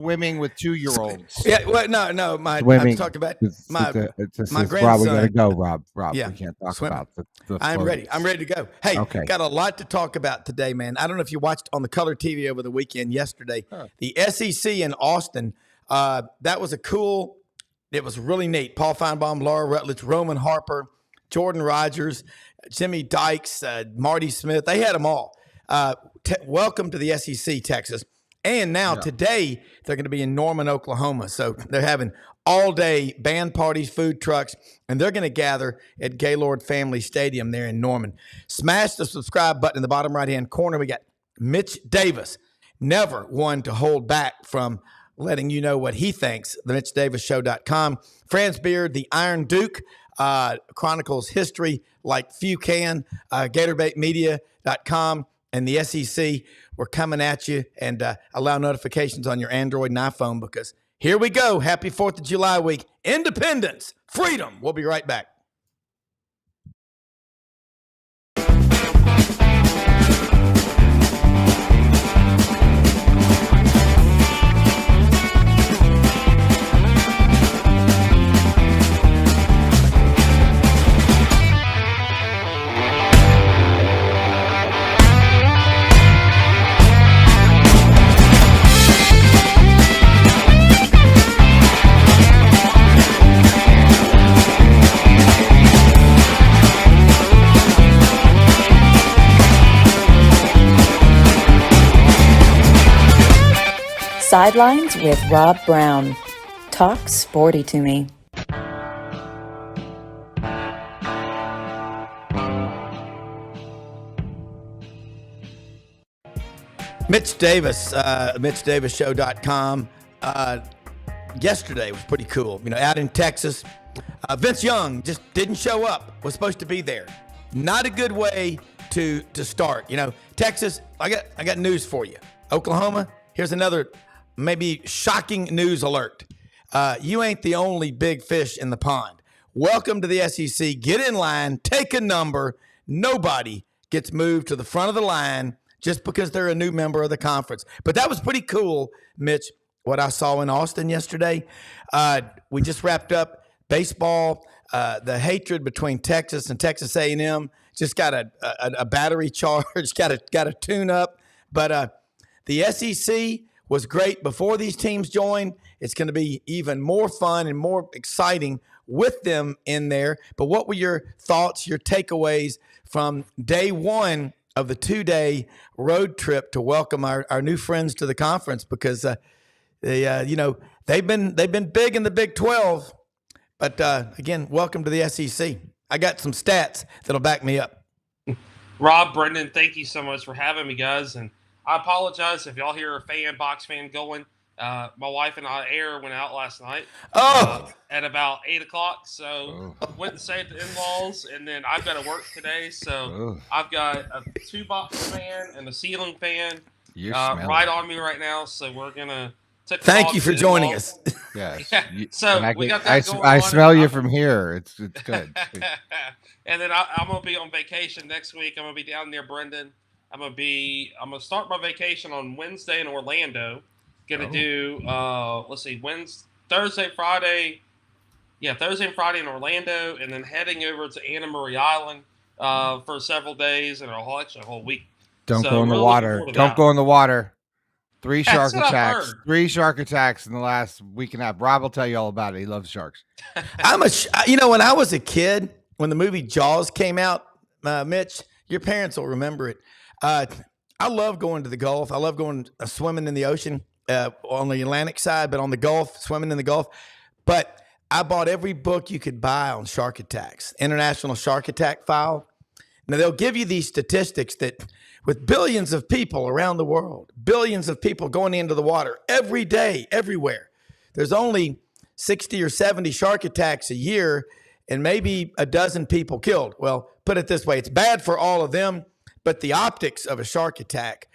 swimming with 2-year-olds. Yeah, well, no. I'm talking about my grandson. Rob, we gotta go, Rob. Yeah, we can't talk swimming. about the I'm ready. I'm ready to go. Hey, Okay. got a lot to talk about today, man. I don't know if you watched on the Color TV over the weekend yesterday. The SEC in Austin. That was it was really neat. Paul Feinbaum, Laura Rutledge, Roman Harper, Jordan Rogers, Jimmy Dykes, Marty Smith. They had them all. Welcome to the SEC, Texas. And now today they're going to be in Norman, Oklahoma. So they're having all-day band parties, food trucks, and they're going to gather at Gaylord Family Stadium there in Norman. Smash the subscribe button in the bottom right-hand corner. We got Mitch Davis, never one to hold back from letting you know what he thinks, themitchdavisshow.com. Franz Beard, the Iron Duke, chronicles history like few can, GatorbaitMedia.com, and the SEC. We're coming at you, and allow notifications on your Android and iPhone because here we go. Happy 4th of July week. Independence, freedom. We'll be right back. Sidelines with Rob Browne. Talk sporty to me. Mitch Davis, MitchDavisShow.com. Yesterday was pretty cool. Out in Texas, Vince Young just didn't show up. Was supposed to be there. Not a good way to start. Texas. I got news for you. Oklahoma. Here's another maybe shocking news alert. You ain't the only big fish in the pond. Welcome to the SEC. Get in line. Take a number. Nobody gets moved to the front of the line just because they're a new member of the conference. But that was pretty cool, Mitch, what I saw in Austin yesterday. We just wrapped up baseball. The hatred between Texas and Texas A&M just got a battery charge, got a tune up. But the SEC was great before these teams joined. It's going to be even more fun and more exciting with them in there. But what were your thoughts, your takeaways from day one of the 2-day road trip to welcome our new friends to the conference? Because they've been big in the Big 12, but again, welcome to the SEC. I got some stats that'll back me up. Rob, Brendan, thank you so much for having me, guys. And I apologize if y'all hear a box fan going. My wife and I went out last night at about 8 o'clock. So went and saved the in-laws, and then I've got to work today. So I've got a 2-box fan and a ceiling fan right on me right now. So we're going to thank you for joining us. Yes. So we got that going on. I smell you from here. It's good. And then I'm going to be on vacation next week. I'm going to be down near Brendan. I'm gonna start my vacation on Wednesday in Orlando. Gonna do Thursday, Friday and Friday in Orlando, and then heading over to Anna Marie Island for several days and a whole week. Don't go in the water. Don't go in the water. 3 shark attacks. 3 shark attacks in the last week and a half. Rob will tell you all about it. He loves sharks. When I was a kid, when the movie Jaws came out, Mitch, your parents will remember it. I love going to the Gulf. I love going swimming in the ocean on the Atlantic side, but on the Gulf, swimming in the Gulf. But I bought every book you could buy on shark attacks, International Shark Attack File. Now, they'll give you these statistics that with billions of people around the world, billions of people going into the water every day, everywhere, there's only 60 or 70 shark attacks a year and maybe a dozen people killed. Well, put it this way, it's bad for all of them. But the optics of a shark attack,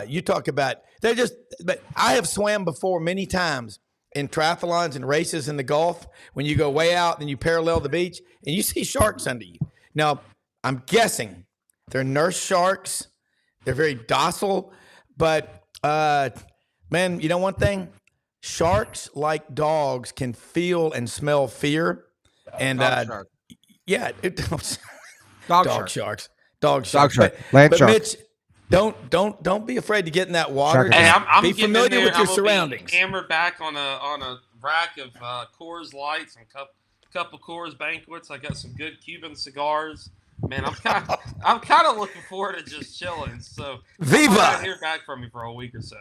you talk about, but I have swam before many times in triathlons and races in the Gulf when you go way out and you parallel the beach and you see sharks under you. Now, I'm guessing they're nurse sharks. They're very docile. But, man, you know one thing? sharks, like dogs, can feel and smell fear. And Shark. yeah, Dog sharks. Dog shark. Land But shark. Mitch, don't be afraid to get in that water. Shark. Hey, I'm Be getting in familiar there. with your I'm gonna be surroundings. hammered back on a rack of Coors Lights and couple Coors Banquets. I got some good Cuban cigars. Man, I'm kind of looking forward to just chilling. So Viva! I might not hear back from you for a week or so.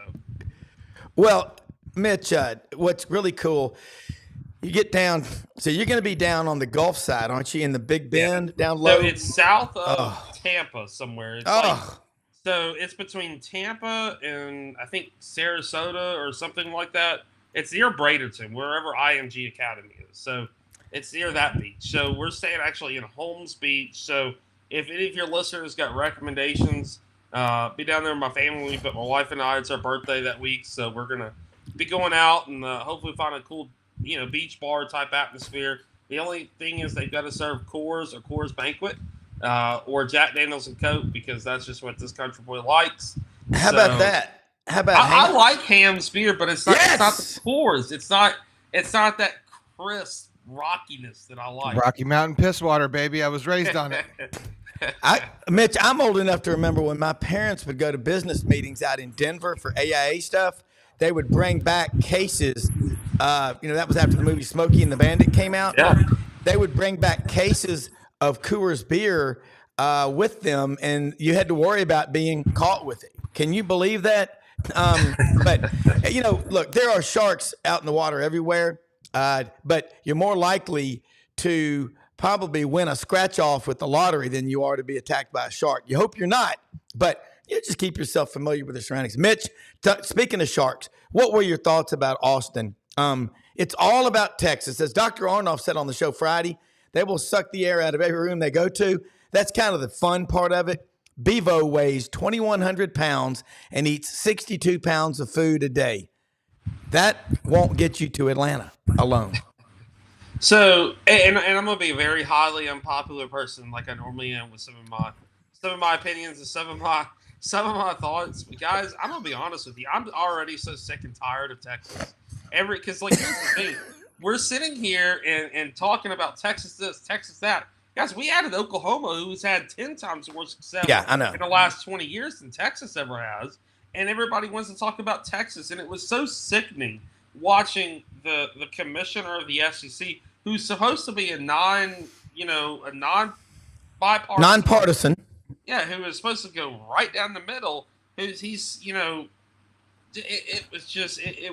Well, Mitch, what's really cool, you get down. So you're going to be down on the Gulf side, aren't you? In the Big Bend, down low. So it's south of Tampa somewhere. It's so it's between Tampa and I think Sarasota or something like that. It's near Bradenton, wherever IMG Academy is. So it's near that beach. So we're staying actually in Holmes Beach. So if any of your listeners got recommendations, be down there with my family. But my wife and I, it's our birthday that week, so we're gonna be going out and hopefully find a cool, beach bar type atmosphere. The only thing is they've got to serve Coors or Coors Banquet or Jack Daniels and Coke because that's just what this country boy likes. How about that? How about I like Ham's beer, but it's not. Yes! It's not the Coors. It's not that crisp rockiness that I like. Rocky Mountain piss water, baby. I was raised on it. Mitch, I'm old enough to remember when my parents would go to business meetings out in Denver for AIA stuff. They would bring back cases. That was after the movie Smokey and the Bandit came out. Yeah. They would bring back cases of Coors beer with them, and you had to worry about being caught with it. Can you believe that? But look, there are sharks out in the water everywhere. But you're more likely to probably win a scratch off with the lottery than you are to be attacked by a shark. You hope you're not, but you just keep yourself familiar with the surroundings. Mitch, speaking of sharks, what were your thoughts about Austin? It's all about Texas. As Dr. Arnoff said on the show Friday, they will suck the air out of every room they go to. That's kind of the fun part of it. Bevo weighs 2,100 pounds and eats 62 pounds of food a day. That won't get you to Atlanta alone. So, and I'm gonna be a very highly unpopular person, like I normally am with some of my opinions and some of my thoughts. But guys, I'm gonna be honest with you. I'm already so sick and tired of Texas. Because here's the thing: we're sitting here and talking about Texas this, Texas that. Guys, we added Oklahoma, who's had 10 times more success I know. in the last 20 years than Texas ever has. And everybody wants to talk about Texas. And it was so sickening watching the commissioner of the SEC, who's supposed to be a nonpartisan. Yeah, who is supposed to go right down the middle. It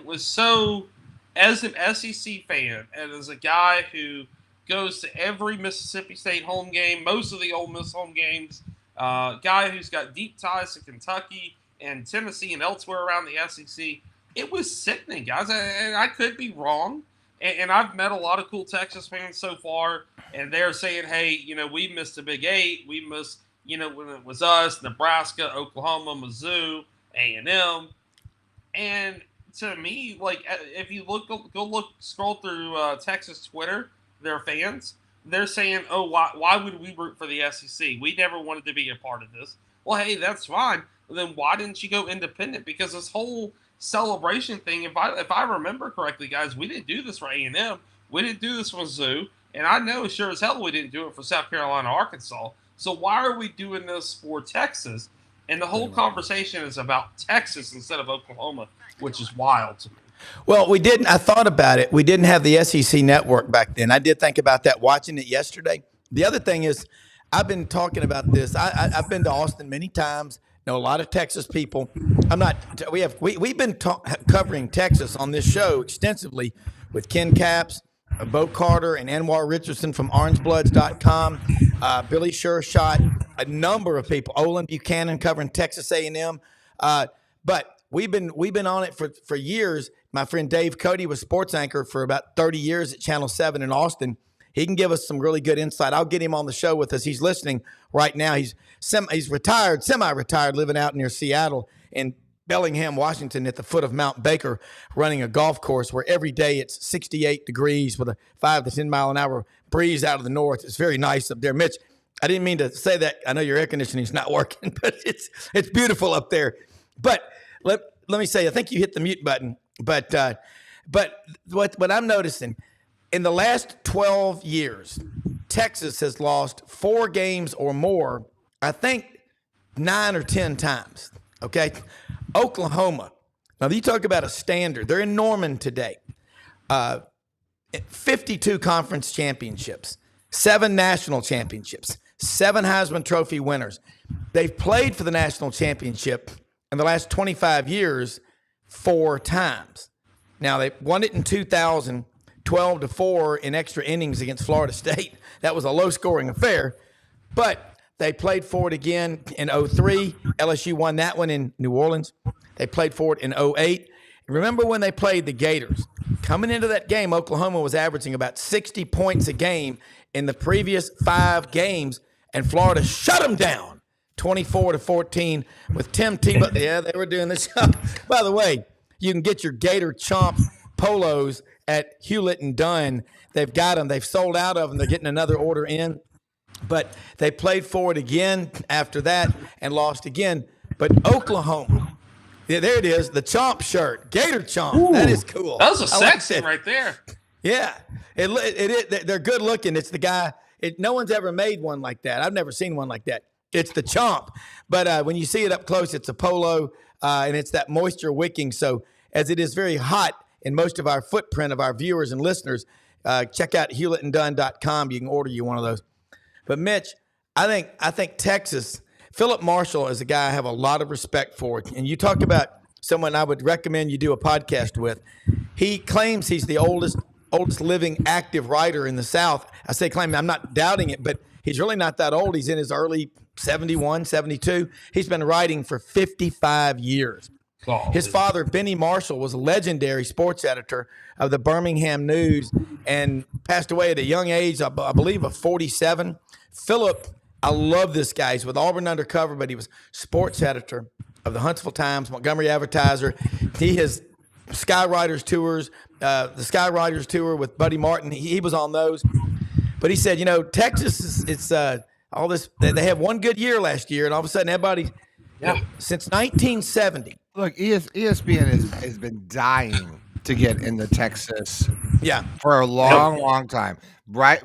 was so, as an SEC fan and as a guy who goes to every Mississippi State home game, most of the Ole Miss home games, guy who's got deep ties to Kentucky and Tennessee and elsewhere around the SEC. It was sickening, guys, and I could be wrong. And I've met a lot of cool Texas fans so far, and they're saying, hey, we missed the Big Eight. We missed, when it was us, Nebraska, Oklahoma, Mizzou, A&M. And to me, like, if you scroll through Texas Twitter, their fans, they're saying, oh, why would we root for the SEC? We never wanted to be a part of this. Well, hey, that's fine. Then why didn't you go independent? Because this whole celebration thing, if I remember correctly, guys, we didn't do this for A&M. We didn't do this for Mizzou. And I know sure as hell we didn't do it for South Carolina, Arkansas. So why are we doing this for Texas? And the whole conversation is about Texas instead of Oklahoma, which is wild to me. Well, we didn't. I thought about it. We didn't have the SEC network back then. I did think about that watching it yesterday. The other thing is, I've been talking about this. I've been to Austin many times. Know a lot of Texas people. We've been covering Texas on this show extensively with Ken Capps, Bo Carter, and Anwar Richardson from OrangeBloods.com. Billy Shershot, a number of people. Olin Buchanan covering Texas A&M. But we've been on it for years. My friend Dave Cody was sports anchor for about 30 years at Channel 7 in Austin. He can give us some really good insight. I'll get him on the show with us. He's listening right now. He's retired, semi-retired, living out near Seattle in Bellingham, Washington, at the foot of Mount Baker, running a golf course where every day it's 68 degrees with a 5 to 10 mile an hour breeze out of the north. It's very nice up there. Mitch, I didn't mean to say that. I know your air conditioning's not working, but it's beautiful up there. But let me say, I think you hit the mute button. But But what I'm noticing in the last 12 years, Texas has lost 4 games or more, I think 9 or 10 times. Okay. Oklahoma. Now, you talk about a standard. They're in Norman today. 52 conference championships, 7 national championships, 7 Heisman Trophy winners. They've played for the national championship in the last 25 years 4 times. Now, they won it in 2000, 12-4 in extra innings against Florida State. That was a low-scoring affair, but they played for it again in 03. LSU won that one in New Orleans. They played for it in 08. Remember when they played the Gators? Coming into that game, Oklahoma was averaging about 60 points a game in the previous 5 games, and Florida shut them down 24-14 with Tim Tebow. Yeah, they were doing this. By the way, you can get your Gator Chomp polos at Hewlett and Dunn. They've got them. They've sold out of them. They're getting another order in. But they played for it again after that and lost again. But Oklahoma, yeah, there it is, the Chomp shirt, Gator Chomp. Ooh, that is cool. That was a sexy right there. Yeah, they're good looking. It's the guy. No one's ever made one like that. I've never seen one like that. It's the Chomp. But when you see it up close, it's a polo, and it's that moisture wicking. So as it is very hot in most of our footprint of our viewers and listeners, check out hewlettanddunn.com. You can order you one of those. But Mitch, I think Texas, Philip Marshall is a guy I have a lot of respect for. And you talk about someone I would recommend you do a podcast with. He claims he's the oldest living active writer in the South. I say claim, I'm not doubting it, but he's really not that old. He's in his early 71, 72. He's been writing for 55 years. Oh, his father, Benny Marshall, was a legendary sports editor of the Birmingham News and passed away at a young age, I believe, of 47. Philip, I love this guy. He's with Auburn Undercover, but he was sports editor of the Huntsville Times, Montgomery Advertiser. He has Skywriters tours, the Skywriters tour with Buddy Martin. He was on those. But he said, Texas it's all this. They had one good year last year, and all of a sudden everybody, since 1970. Look, ESPN has been dying to get into Texas. Yeah, for a long time. Right,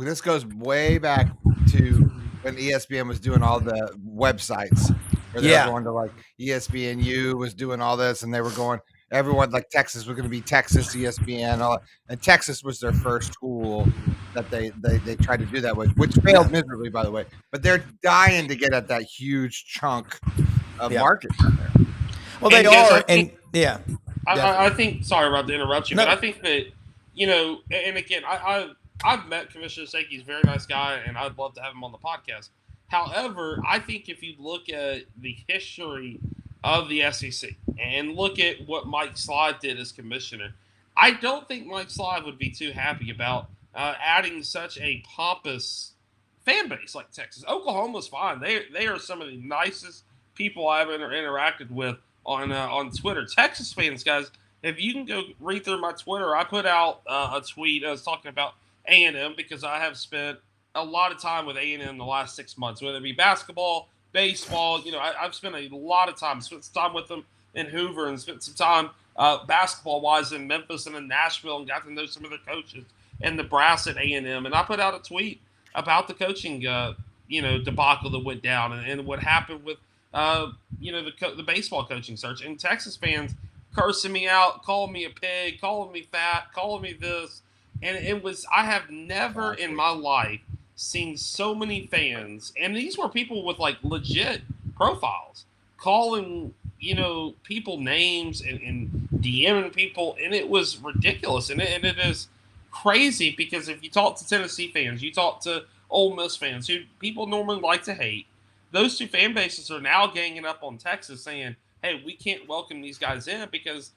this goes way back to when ESPN was doing all the websites. Where they were going to like ESPNU was doing all this, and they were going. Everyone like Texas was going to be Texas ESPN, and Texas was their first tool that they tried to do that with, which failed miserably, by the way. But they're dying to get at that huge chunk of market down there. Well, they are, I think. Sorry, Rob, to interrupt you, but I think that and again, I've met Commissioner Sankey. He's a very nice guy, and I'd love to have him on the podcast. However, I think if you look at the history of the SEC and look at what Mike Slide did as commissioner, I don't think Mike Slide would be too happy about adding such a pompous fan base like Texas. Oklahoma's fine. They are some of the nicest people I've ever interacted with on Twitter. Texas fans, guys, if you can go read through my Twitter, I put out a tweet. I was talking about A&M because I have spent a lot of time with A&M the last 6 months, whether it be basketball, baseball. I've spent a lot of time. Spent some time with them in Hoover and spent some time basketball-wise in Memphis and in Nashville and got to know some of the coaches and the brass at A&M. And I put out a tweet about the coaching, debacle that went down and what happened with, the baseball coaching search. And Texas fans cursing me out, calling me a pig, calling me fat, calling me this. And I have never in my life seen so many fans, and these were people with like legit profiles, calling, people names and DMing people, and it was ridiculous. And it is crazy because if you talk to Tennessee fans, you talk to Ole Miss fans, who people normally like to hate, those two fan bases are now ganging up on Texas saying, hey, we can't welcome these guys in because,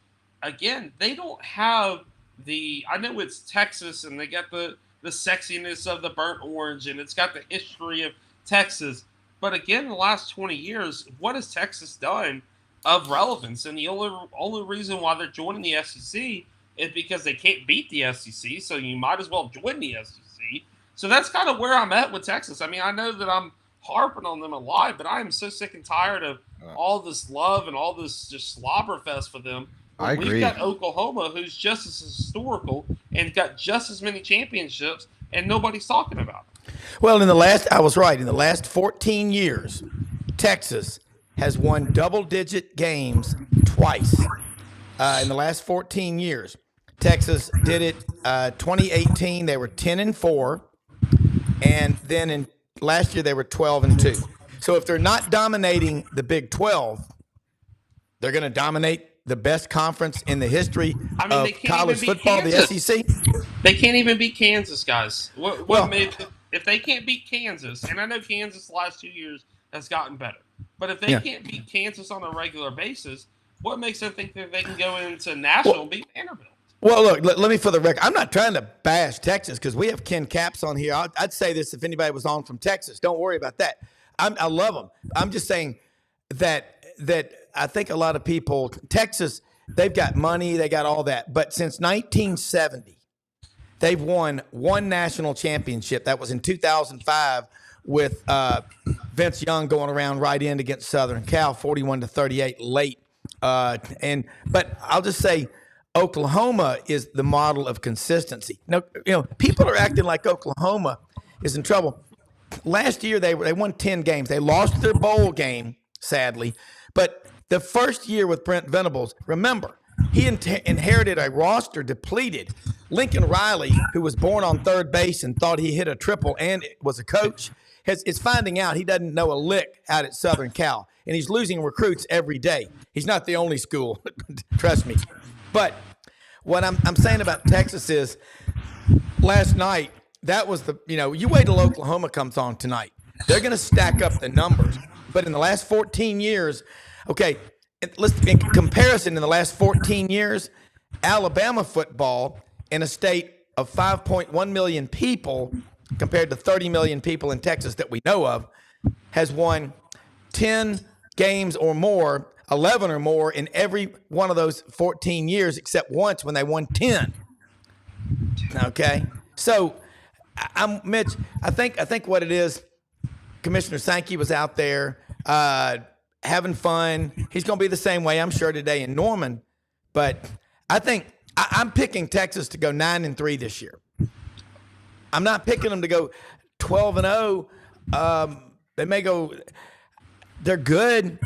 again, they don't have I know it's Texas and they got the sexiness of the burnt orange and it's got the history of Texas. But again, in the last 20 years, what has Texas done of relevance? And the only reason why they're joining the SEC is because they can't beat the SEC. So you might as well join the SEC. So that's kind of where I'm at with Texas. I mean, I know that I'm harping on them a lot, but I am so sick and tired of all this love and all this just slobber fest for them I agree. We've got Oklahoma, who's just as historical and got just as many championships, and nobody's talking about it. Well, I was right. In the last 14 years, Texas has won double-digit games twice. In the last 14 years, Texas did it. 2018, they were 10-4, and then in last year they were 12-2. So if they're not dominating the Big 12, they're going to dominate the best conference in the history of college football, the SEC. They can't even beat Kansas, guys. If they can't beat Kansas, and I know Kansas the last 2 years has gotten better, but if they can't beat Kansas on a regular basis, what makes them think that they can go into Nashville and beat Vanderbilt? Well, look, let me for the record. I'm not trying to bash Texas because we have Ken Capps on here. I'd say this if anybody was on from Texas. Don't worry about that. I love them. I'm just saying that I think a lot of people, Texas, they've got money, they got all that. But since 1970, they've won one national championship. That was in 2005 with Vince Young going around right in against Southern Cal, 41-38 late. But I'll just say Oklahoma is the model of consistency. Now, people are acting like Oklahoma is in trouble. Last year they won 10 games. They lost their bowl game, sadly. But the first year with Brent Venables, remember, he inherited a roster depleted. Lincoln Riley, who was born on third base and thought he hit a triple and was a coach, is finding out he doesn't know a lick out at Southern Cal. And he's losing recruits every day. He's not the only school, trust me. But what I'm saying about Texas is last night, that was you wait till Oklahoma comes on tonight. They're going to stack up the numbers. But in the last 14 years, in comparison, in the last 14 years, Alabama football in a state of 5.1 million people compared to 30 million people in Texas that we know of has won 10 games or more, 11 or more in every one of those 14 years except once when they won 10. Okay? So, Mitch, I think what it is, Commissioner Sankey was out there having fun. He's going to be the same way, I'm sure, today in Norman. But I think I'm picking Texas to go 9-3 this year. I'm not picking them to go 12-0. They may go. They're good,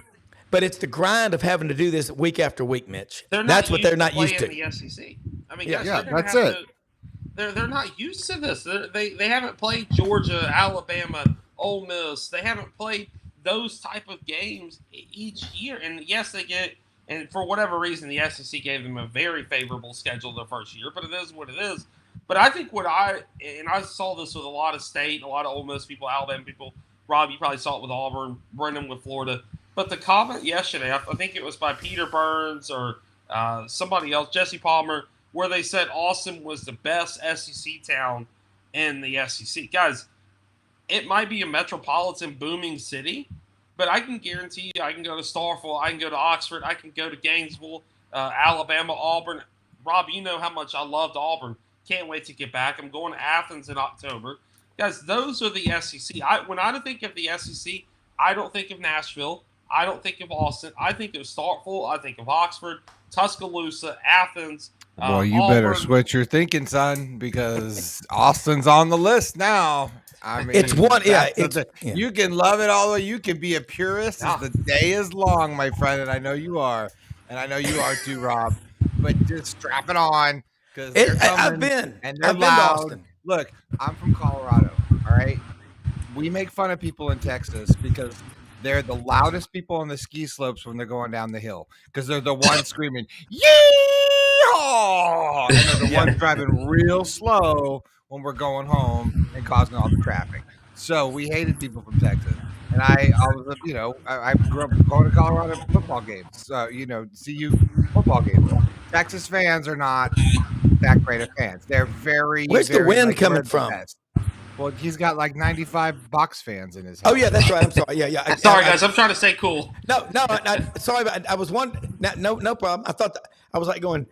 but it's the grind of having to do this week after week, Mitch. That's what they're not used to. The SEC. I mean, that's it. They're not used to this. They haven't played Georgia, Alabama, Ole Miss. They haven't played those type of games each year. And yes, they get. And for whatever reason, the SEC gave them a very favorable schedule the first year. But it is what it is. But I think I saw this with a lot of State, a lot of Ole Miss people, Alabama people. Rob, you probably saw it with Auburn, Brendan with Florida. But the comment yesterday, I think it was by Peter Burns or somebody else, Jesse Palmer, where they said Austin was the best SEC town in the SEC. Guys, it might be a metropolitan booming city, but I can guarantee you I can go to Starkville, I can go to Oxford, I can go to Gainesville, Alabama, Auburn. Rob, you know how much I loved Auburn. Can't wait to get back. I'm going to Athens in October. Guys, those are the SEC. When I think of the SEC, I don't think of Nashville. I don't think of Austin. I think of Starkville. I think of Oxford, Tuscaloosa, Athens. Well, you Auburn. better switch your thinking, son, because Austin's on the list now. I mean, it's one. Yeah, you can love it all the way. You can be a purist as the day is long, my friend, and I know you are, and I know you are too, Rob. But just strap it on because I've been to Austin. Look, I'm from Colorado. All right, we make fun of people in Texas because they're the loudest people on the ski slopes when they're going down the hill because they're the ones screaming "Yeehaw!" and they're the ones driving real slow when we're going home and causing all the traffic. So we hated people from Texas, and I was, I grew up going to Colorado football games. So CU football games. Texas fans are not that great of fans. They're very. Where's the wind coming from? Well, he's got like 95 Bucks fans in his house. Oh yeah, that's right. I'm sorry. Yeah. Sorry, guys. I'm trying to stay cool. No. Sorry, I was one. No problem. I thought I was like going.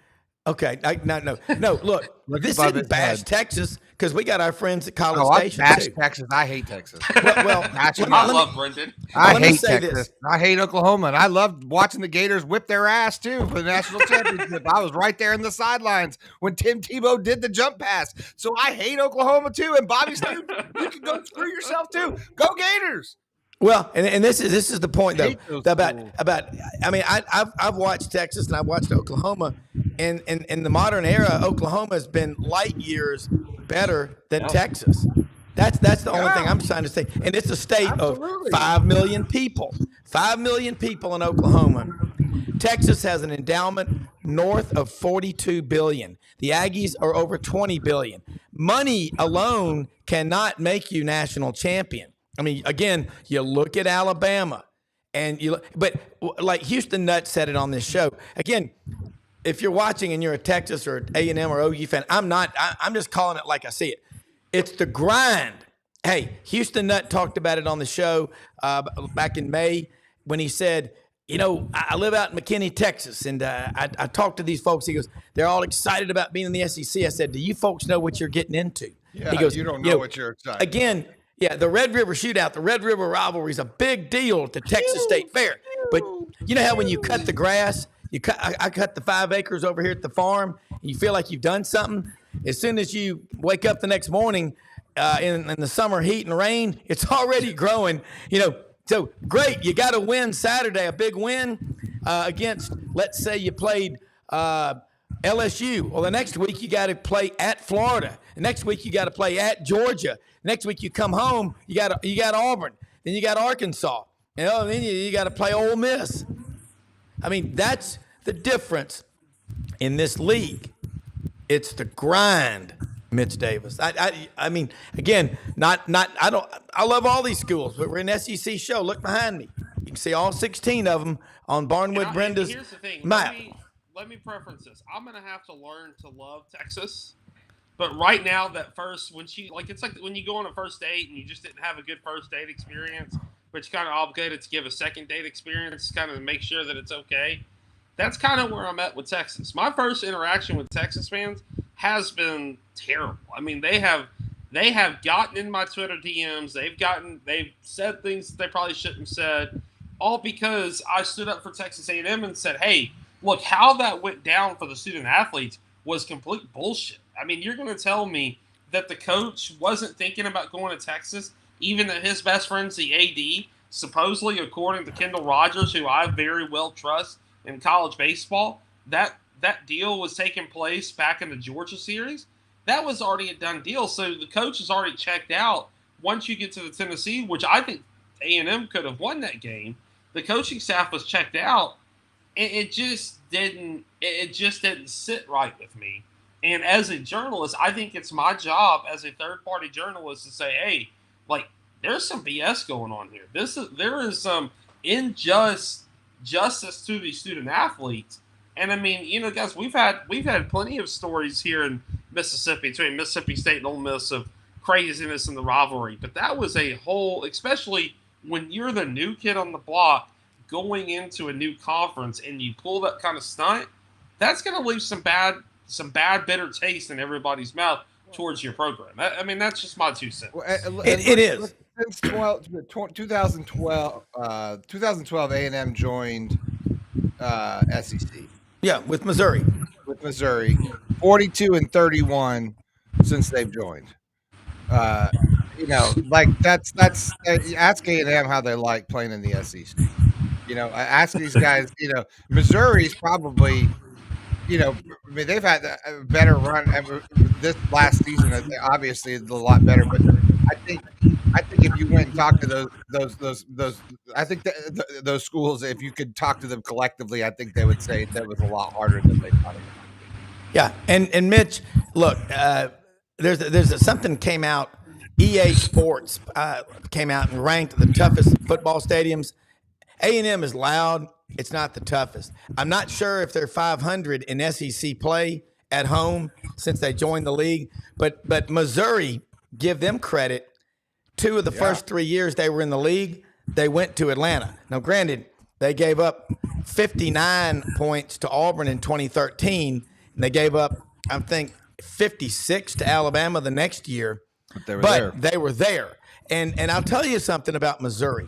Okay, no. Look, this above isn't his bash head. Texas because we got our friends at College I Station bash too. Texas. I hate Texas. Well, I love Brendan. I let me hate say Texas. this. I hate Oklahoma, and I loved watching the Gators whip their ass too for the national championship. I was right there in the sidelines when Tim Tebow did the jump pass. So I hate Oklahoma too. And Bobby Stoops, you can go screw yourself too. Go Gators. Well, and this is the point though about schools. I mean I've watched Texas and I've watched Oklahoma, and in the modern era Oklahoma has been light years better than Texas. That's the only thing I'm trying to say. And it's a state Absolutely. of 5 million people. 5 million people in Oklahoma. Texas has an endowment north of 42 billion. The Aggies are over 20 billion. Money alone cannot make you national champion. I mean, again, you look at Alabama, but like Houston Nutt said it on this show. Again, if you're watching and you're a Texas or A&M or OU fan, I'm just calling it like I see it. It's the grind. Hey, Houston Nutt talked about it on the show back in May when he said, I live out in McKinney, Texas, and I talked to these folks. He goes, they're all excited about being in the SEC. I said, do you folks know what you're getting into? Yeah, he goes, you don't know what you're excited. Again, yeah, the Red River Shootout, the Red River rivalry is a big deal at the Texas State Fair. But you know how when you cut the grass, I cut the 5 acres over here at the farm, and you feel like you've done something? As soon as you wake up the next morning in the summer heat and rain, it's already growing, So great, you got to win Saturday, a big win against, let's say you played LSU. Well, the next week you got to play at Florida. The next week you got to play at Georgia. Next week you come home, you got Auburn. Then you got Arkansas. Then you got to play Ole Miss. I mean, that's the difference in this league. It's the grind, Mitch Davis. I mean, again, I love all these schools, but we're an SEC show. Look behind me. You can see all 16 of them on Barnwood Brenda's here's the thing. map. Let me preference this. I'm going to have to learn to love Texas. But right now, that first, it's like when you go on a first date and you just didn't have a good first date experience, but you're kind of obligated to give a second date experience, kind of to make sure that it's okay. That's kind of where I'm at with Texas. My first interaction with Texas fans has been terrible. I mean, they have gotten in my Twitter DMs. They've said things that they probably shouldn't have said, all because I stood up for Texas A&M and said, hey, look, how that went down for the student athletes was complete bullshit. I mean, you're going to tell me that the coach wasn't thinking about going to Texas, even that his best friend's the AD, supposedly, according to Kendall Rogers, who I very well trust in college baseball, that deal was taking place back in the Georgia series. That was already a done deal. So the coach has already checked out. Once you get to the Tennessee, which I think A&M could have won that game, the coaching staff was checked out. It just didn't sit right with me. And as a journalist, I think it's my job as a third-party journalist to say, hey, like, there's some BS going on here. There is some injustice to these student athletes. And I mean, guys, we've had plenty of stories here in Mississippi between Mississippi State and Ole Miss of craziness in the rivalry. But that was a whole, especially when you're the new kid on the block going into a new conference and you pull that kind of stunt, that's going to leave some bad bitter taste in everybody's mouth towards your program. I mean, that's just my 2 cents. It is. Since 2012, A&M joined SEC. Yeah, with Missouri. 42-31 since they've joined. Like that's ask A&M how they like playing in the SEC. Ask these guys. Missouri's probably. I mean, they've had a better run this last season. Obviously, it's a lot better. But I think if you went and talked to those, I think those schools, if you could talk to them collectively, I think they would say that was a lot harder than they thought it was. Yeah, and Mitch, look, there's something came out. EA Sports came out and ranked the toughest football stadiums. A&M is loud. It's not the toughest. I'm not sure if they're 500 in SEC play at home since they joined the league, but Missouri, give them credit. 2 of the first 3 years they were in the league, they went to Atlanta. Now, granted, they gave up 59 points to Auburn in 2013. And they gave up, I think, 56 to Alabama the next year. But they were there. And I'll tell you something about Missouri.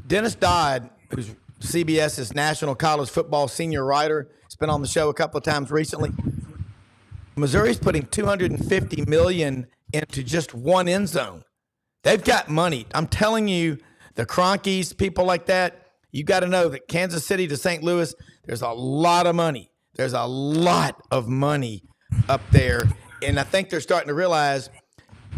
Dennis Dodd, who's CBS's National College Football senior writer, has been on the show a couple of times recently. Missouri's putting $250 million into just one end zone. They've got money. I'm telling you, the Cronkies, people like that, you got to know that Kansas City to St. Louis, there's a lot of money. There's a lot of money up there. And I think they're starting to realize,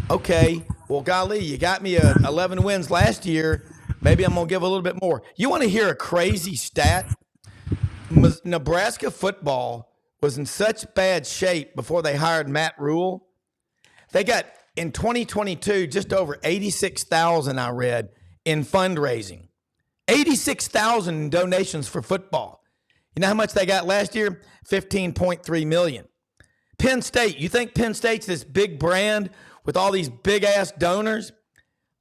okay, well, golly, you got me 11 wins last year. Maybe I'm going to give a little bit more. You want to hear a crazy stat? Nebraska football was in such bad shape before they hired Matt Rule. They got, in 2022, just over 86,000, I read, in fundraising. 86,000 in donations for football. You know how much they got last year? $15.3 million. Penn State, you think Penn State's this big brand with all these big-ass donors?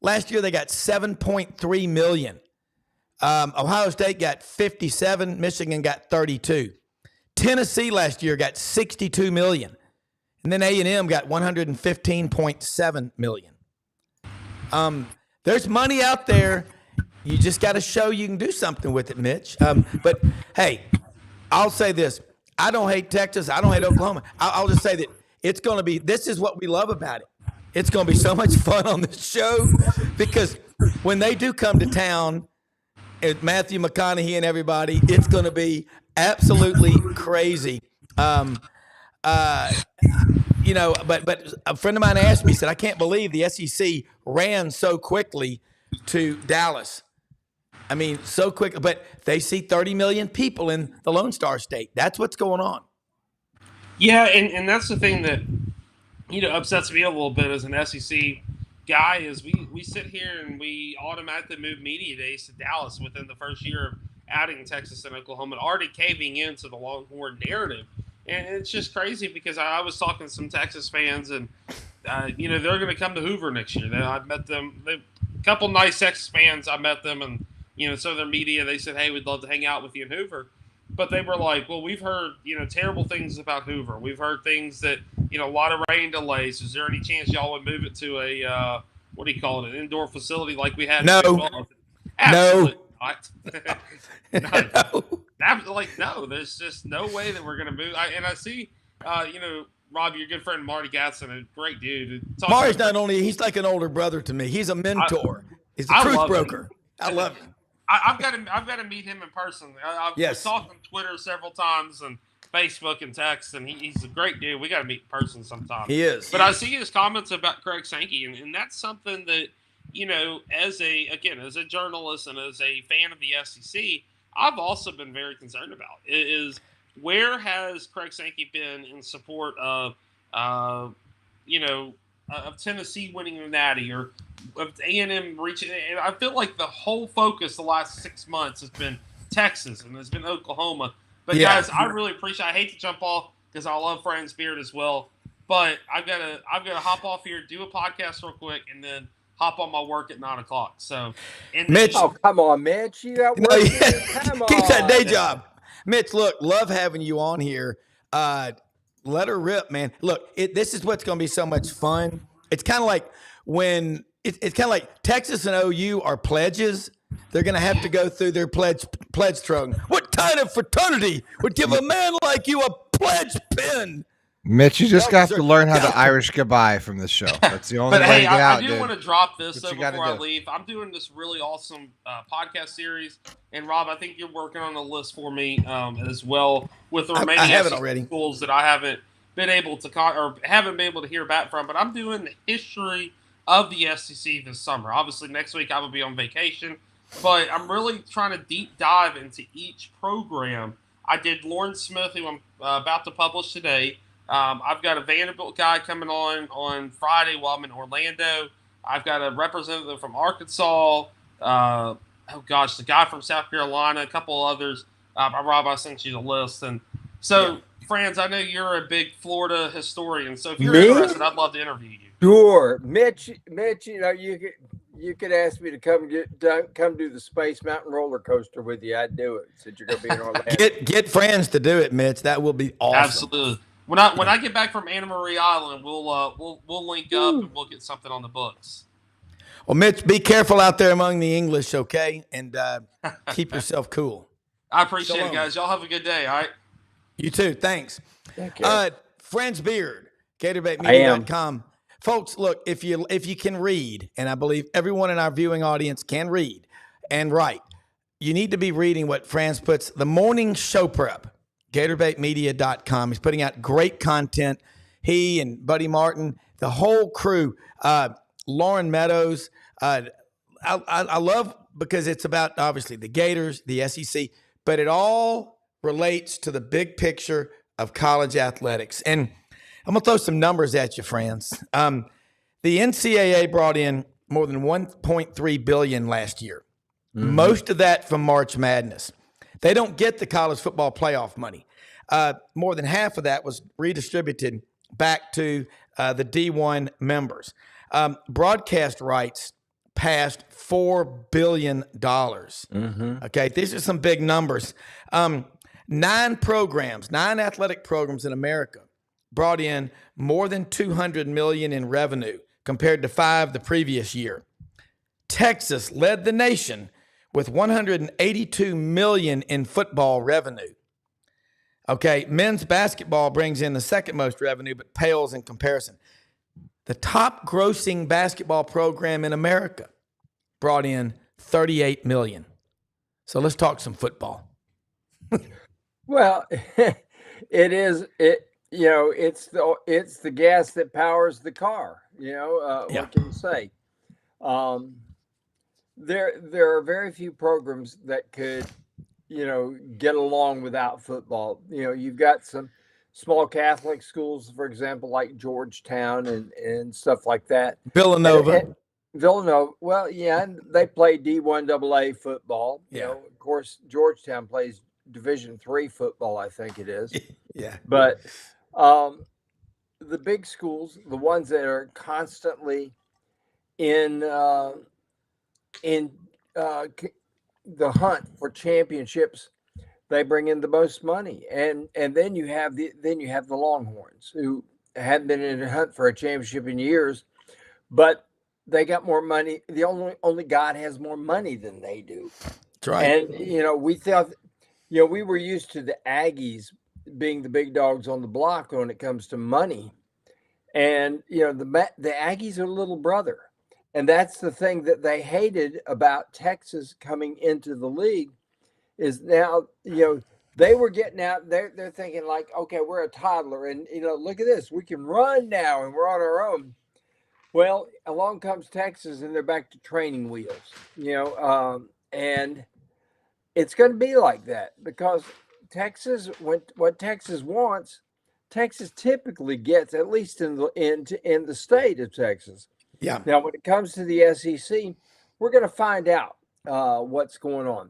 Last year they got $7.3 million. Ohio State got 57. Michigan got 32. Tennessee last year got 62 million. And then A&M got 115.7 million. There's money out there. You just got to show you can do something with it, Mitch. But, hey, I'll say this. I don't hate Texas. I don't hate Oklahoma. I'll just say that it's going to be – this is what we love about it. It's going to be so much fun on this show because when they do come to town, Matthew McConaughey and everybody, it's going to be absolutely crazy. But a friend of mine asked me, he said, I can't believe the SEC ran so quickly to Dallas. I mean, so quick, but they see 30 million people in the Lone Star State. That's what's going on. Yeah, and that's the thing that, upsets me a little bit as an SEC guy is we sit here and we automatically move media days to Dallas within the first year of adding Texas and Oklahoma, already caving into the Longhorn narrative. And it's just crazy because I was talking to some Texas fans and, they're going to come to Hoover next year. I've met them. A couple nice Texas fans, I met them and, some of their media, they said, hey, we'd love to hang out with you in Hoover. But they were like, well, we've heard, terrible things about Hoover. We've heard things that, a lot of rain delays. Is there any chance y'all would move it to a, what do you call it, an indoor facility like we had? No. Absolutely not. No. There's just no way that we're going to move. I see, Rob, your good friend Marty Gatson, a great dude. Marty's not only, he's like an older brother to me. He's a mentor. He's a truth broker. I love him. I've got to meet him in person. I've talked on Twitter several times and Facebook and text, and he's a great dude. We got to meet in person sometime. He is. But I see his comments about Craig Sankey, and that's something that, as a journalist and as a fan of the SEC, I've also been very concerned about. Is where has Craig Sankey been in support of, of Tennessee winning the Natty or of A&M reaching? And I feel like the whole focus the last 6 months has been Texas and has been Oklahoma. But guys, I really appreciate. I hate to jump off because I love Fran's beard as well. But I've got to hop off here, do a podcast real quick, and then hop on my work at 9:00. So, Mitch, come on, Mitch, you got work. Come on, keep that day job. Mitch, look, love having you on here. Let her rip, man. Look, this is what's going to be so much fun. It's kind of like when it's kind of like Texas and OU are pledges. They're going to have to go through their pledge throne. What kind of fraternity would give a man like you a pledge pin? Mitch, you just got to learn how to Irish goodbye from this show. That's the only way to get out, I do want to drop this before I leave. I'm doing this really awesome podcast series. And, Rob, I think you're working on a list for me as well with the remaining schools that I haven't been able to hear back from. But I'm doing the history of the SEC this summer. Obviously, next week I will be on vacation. But I'm really trying to deep dive into each program. I did Lawrence Smith, who I'm about to publish today. I've got a Vanderbilt guy coming on Friday while I'm in Orlando. I've got a representative from Arkansas. The guy from South Carolina, a couple others. Rob, I sent you the list. And so, Franz, I know you're a big Florida historian. So if you're interested, I'd love to interview you. Sure. Mitch, you could ask me to come do the Space Mountain roller coaster with you. I'd do it since you're going to be in Orlando. Get friends to do it, Mitch. That will be awesome. Absolutely. When I get back from Anna Marie Island, we'll link up and we'll get something on the books. Well, Mitch, be careful out there among the English, okay? And keep yourself cool. I appreciate it, guys. Y'all have a good day, all right? You too. Thanks. Thank you. Friends Beard, GatorbaitMedia.com. Folks, look, if you can read, and I believe everyone in our viewing audience can read and write, you need to be reading what Franz puts, the morning show prep, GatorbaitMedia.com. He's putting out great content. He and Buddy Martin, the whole crew, Lauren Meadows. I love because it's about, obviously, the Gators, the SEC, but it all relates to the big picture of college athletics. And I'm going to throw some numbers at you, friends. The NCAA brought in more than $1.3 billion last year. Mm-hmm. Most of that from March Madness. They don't get the college football playoff money. More than half of that was redistributed back to the D1 members. Broadcast rights passed $4 billion. Mm-hmm. Okay, these are some big numbers. 9 athletic programs in America brought in more than $200 million in revenue compared to 5 the previous year. Texas led the nation with $182 million in football revenue. Okay, men's basketball brings in the second most revenue, but pales in comparison. The top grossing basketball program in America brought in $38 million. So let's talk some football. Well, it's the gas that powers the car. What can you say? There are very few programs that could, get along without football. You've got some small Catholic schools, for example, like Georgetown and stuff like that. Villanova. Well, yeah, and they play D1 AA football. Yeah. Of course, Georgetown plays Division III football, I think it is. Yeah. But the big schools, the ones that are constantly in the hunt for championships, they bring in the most money, and then you have the Longhorns, who haven't been in a hunt for a championship in years, but they got more money. The only God has more money than they do. That's right. And we thought, we were used to the Aggies being the big dogs on the block when it comes to money, and the Aggies are little brother, and that's the thing that they hated about Texas coming into the league. Is now, they were getting out, they're thinking like, okay, we're a toddler, and look at this, we can run now and we're on our own. Well, along comes Texas and they're back to training wheels, and it's going to be like that because Texas, what Texas wants, Texas typically gets, at least in the state of Texas. Yeah. Now, when it comes to the SEC, we're going to find out what's going on.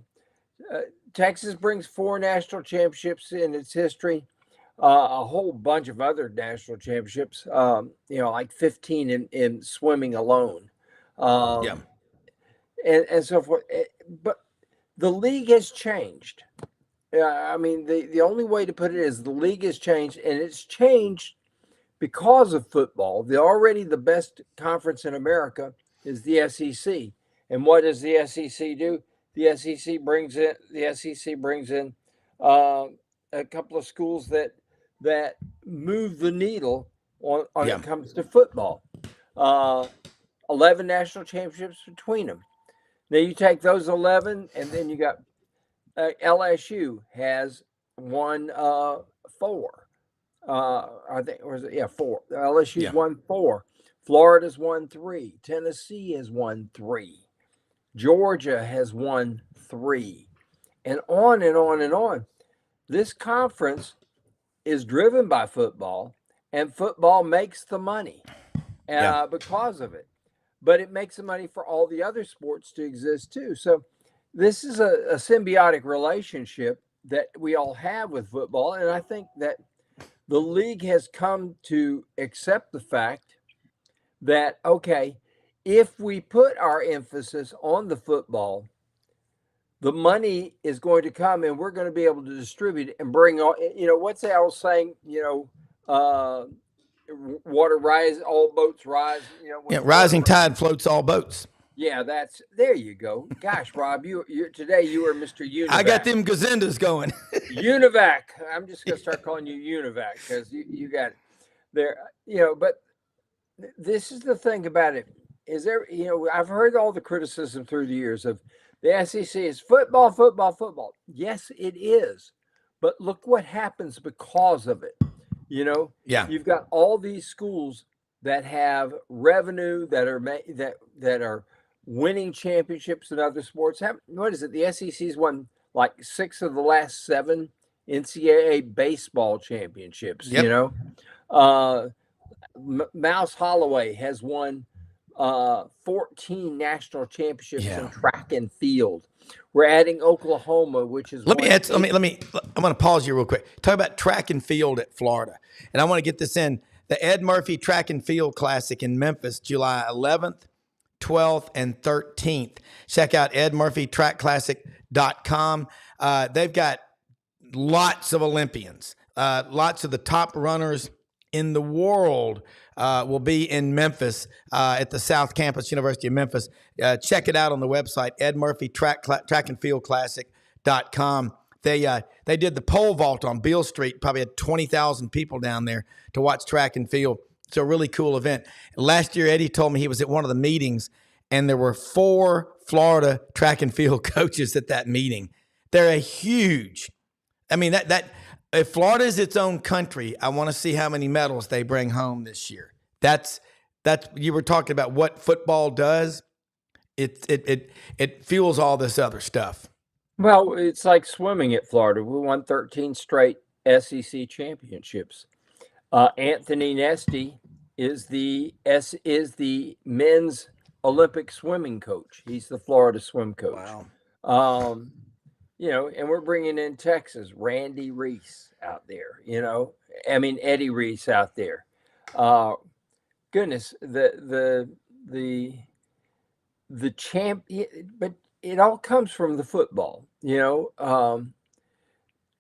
Texas brings 4 national championships in its history, a whole bunch of other national championships, like 15 in swimming alone. And so forth. But the league has changed. The only way to put it is the league has changed, and it's changed because of football. Already the best conference in America is the SEC. And what does the SEC do? The SEC brings in a couple of schools that move the needle when it comes to football. 11 national championships between them. Now you take those 11, and then you got LSU has won 4. I think, or is it? Yeah, 4. LSU's won 4. Florida's won 3. Tennessee has won 3. Georgia has won 3, and on and on and on. This conference is driven by football, and football makes the money because of it. But it makes the money for all the other sports to exist too. So this is a symbiotic relationship that we all have with football, and I think that the league has come to accept the fact that, okay, if we put our emphasis on the football, the money is going to come, and we're going to be able to distribute it and bring all. What's the old saying? Water rise, all boats rise. Rising tide floats all boats. Yeah, there you go. Gosh, Rob, you today you were Mr. Univac. I got them gazendas going. Univac. I'm just gonna start calling you Univac because you got it there. But this is the thing about it. Is there? I've heard all the criticism through the years of the SEC is football, football, football. Yes, it is. But look what happens because of it. Yeah. You've got all these schools that have revenue that are winning championships in other sports. What is it? The SEC's won like 6 of the last 7 NCAA baseball championships. Yep. Mouse Holloway has won 14 national championships in track and field. We're adding Oklahoma, which is I'm going to pause you real quick. Talk about track and field at Florida, and I want to get this in. The Ed Murphy Track and Field Classic in Memphis, July 11th, 12th, and 13th. Check out edmurphytrackclassic.com. They've got lots of Olympians. Lots of the top runners in the world will be in Memphis at the South Campus, University of Memphis. Check it out on the website, edmurphytrackandfieldclassic.com. They did the pole vault on Beale Street, probably had 20,000 people down there to watch track and field. It's a really cool event. Last year, Eddie told me he was at one of the meetings, and there were 4 Florida track and field coaches at that meeting. They're a huge. I mean, that if Florida is its own country, I want to see how many medals they bring home this year. That's you were talking about what football does. It fuels all this other stuff. Well, it's like swimming at Florida. We won 13 straight SEC championships. Anthony Nesty is the men's Olympic swimming coach. He's the Florida swim coach. Wow. And we're bringing in Texas, Randy Reese out there. Eddie Reese out there. Goodness, the champ, but it all comes from the football.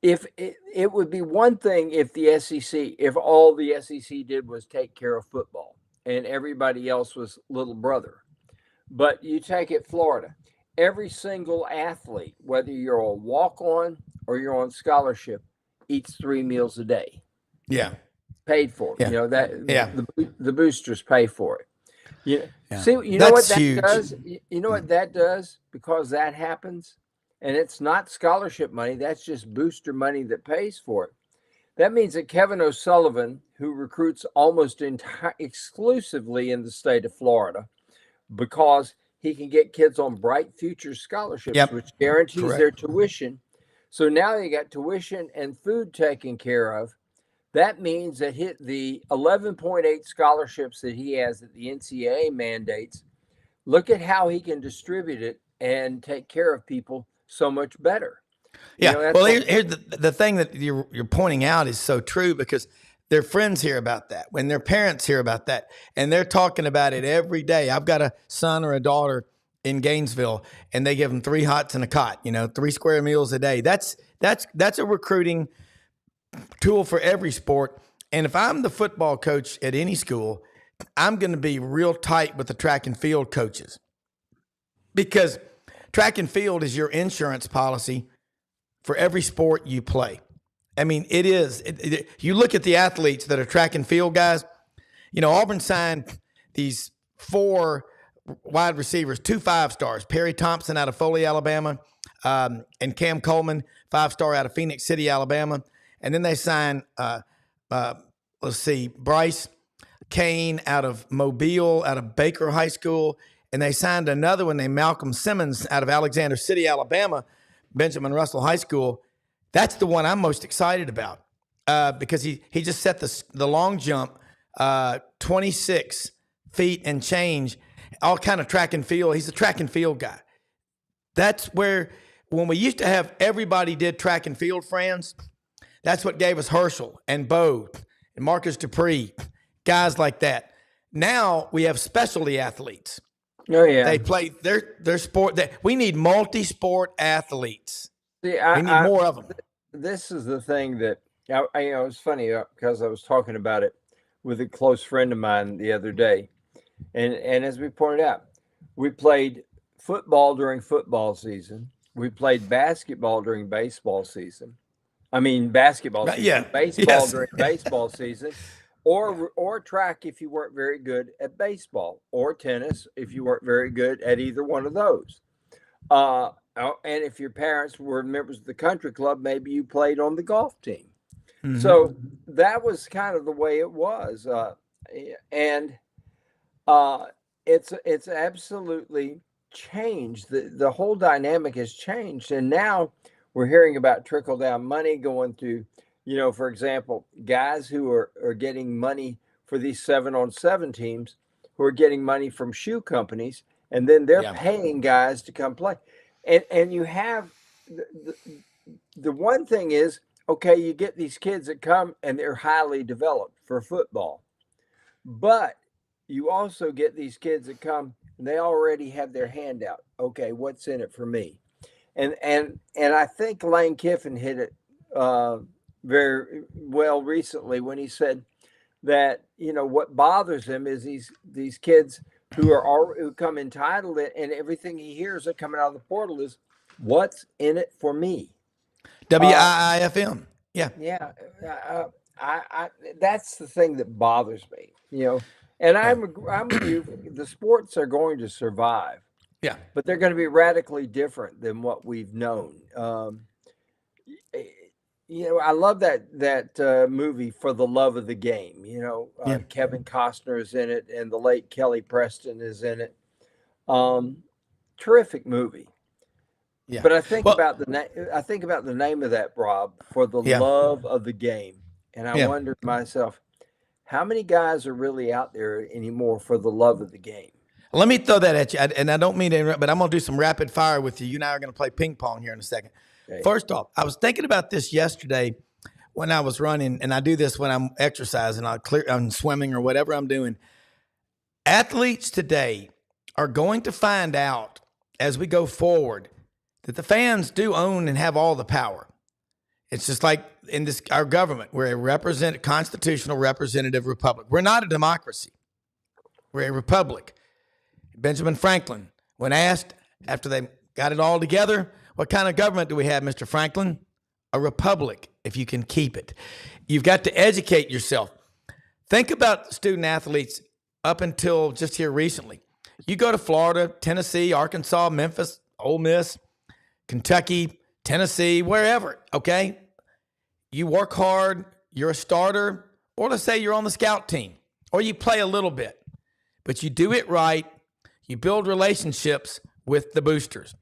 If it would be one thing if the SEC, if all the SEC did was take care of football and everybody else was little brother. But you take it Florida, every single athlete, whether you're a walk-on or you're on scholarship, eats 3 meals a day. Yeah. Paid for. Yeah. The boosters pay for it. Yeah. See, That's what that huge. does? You know what that does? Because that happens, and it's not scholarship money. That's just booster money that pays for it. That means that Kevin O'Sullivan, who recruits almost exclusively in the state of Florida, because he can get kids on Bright Future scholarships, which guarantees their tuition. So now they got tuition and food taken care of. That means that the 11.8 scholarships that he has that the NCAA mandates, look at how he can distribute it and take care of people so much better. Yeah. Here's the thing that you're pointing out is so true, because their friends hear about that, when their parents hear about that, and they're talking about it every day. I've got a son or a daughter in Gainesville, and they give them 3 hots and a cot, 3 square meals a day. That's a recruiting tool for every sport. And if I'm the football coach at any school, I'm going to be real tight with the track and field coaches, because track and field is your insurance policy for every sport you play. I mean, it is. You look at the athletes that are track and field guys. Auburn signed these 4 wide receivers, 2 5-stars, Perry Thompson out of Foley, Alabama, and Cam Coleman, 5-star out of Phoenix City, Alabama. And then they signed, Bryce Kane out of Mobile, out of Baker High School. And they signed another one named Malcolm Simmons out of Alexander City, Alabama, Benjamin Russell High School. That's the one I'm most excited about, because he just set the long jump 26 feet and change, all kind of track and field. He's a track and field guy. That's where, when we used to have everybody did track and field friends, that's what gave us Herschel and Bo and Marcus Dupree, guys like that. Now we have specialty athletes. Oh yeah. They play their sport. We need multi-sport athletes. See, We need more of them. This is the thing that it's funny because I was talking about it with a close friend of mine the other day, and as we pointed out, we played football during football season. We played basketball during baseball season. I mean, basketball season. Yeah. Baseball during baseball season, or track if you weren't very good at baseball, or tennis if you weren't very good at either one of those. And if your parents were members of the country club, maybe you played on the golf team. Mm-hmm. So that was kind of the way it was. It's absolutely changed. The whole dynamic has changed. And now we're hearing about trickle down money going to, for example, guys who are getting money for these 7-on-7 teams who are getting money from shoe companies, and then they're paying guys to come play. And you have the one thing is, okay, you get these kids that come and they're highly developed for football, but you also get these kids that come and they already have their hand out. Okay, what's in it for me? And I think Lane Kiffin hit it very well recently when he said that what bothers him is these kids who come entitled, and everything he hears that coming out of the portal is, what's in it for me? WIIFM. Yeah. Yeah. I that's the thing that bothers me, and I'm with you. The sports are going to survive. Yeah. But they're going to be radically different than what we've known. I love that movie For the Love of the Game. Kevin Costner is in it, and the late Kelly Preston is in it. Terrific movie. Yeah. But I think about the name of that, Rob, For the Love of the Game, and I wonder to myself, how many guys are really out there anymore for the love of the game? Let me throw that at you, and I don't mean to interrupt, but I'm going to do some rapid fire with you. You and I are going to play ping pong here in a second. Okay. First off, I was thinking about this yesterday when I was running, and I do this when I'm exercising, I'm swimming or whatever I'm doing. Athletes today are going to find out as we go forward that the fans do own and have all the power. It's just like in our government, we're a constitutional representative republic. We're not a democracy. We're a republic. Benjamin Franklin, when asked after they got it all together, what kind of government do we have, Mr. Franklin? A republic, if you can keep it. You've got to educate yourself. Think about student athletes up until just here recently. You go to Florida, Tennessee, Arkansas, Memphis, Ole Miss, Kentucky, Tennessee, wherever, okay? You work hard, you're a starter, or let's say you're on the scout team, or you play a little bit, but you do it right. You build relationships with the boosters,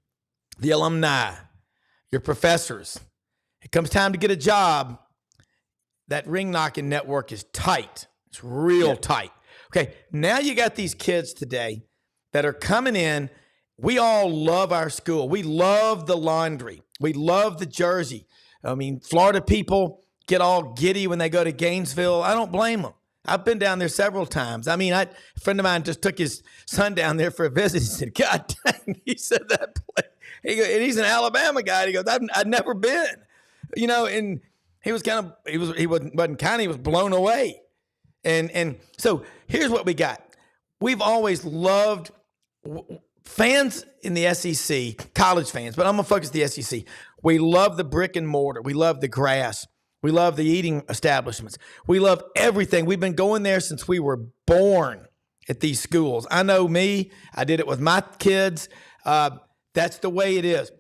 the alumni, your professors. It comes time to get a job. That ring knocking network is tight. It's real tight. Okay, now you got these kids today that are coming in. We all love our school. We love the laundry. We love the jersey. I mean, Florida people get all giddy when they go to Gainesville. I don't blame them. I've been down there several times. I mean, a friend of mine just took his son down there for a visit. He said, God dang, he said that place. And he's an Alabama guy. He goes, I've never been, and he was he was blown away. And so here's what we got. We've always loved fans in the SEC, college fans, but I'm going to focus the SEC. We love the brick and mortar. We love the grass. We love the eating establishments. We love everything. We've been going there since we were born at these schools. I know me. I did it with my kids. That's the way it is.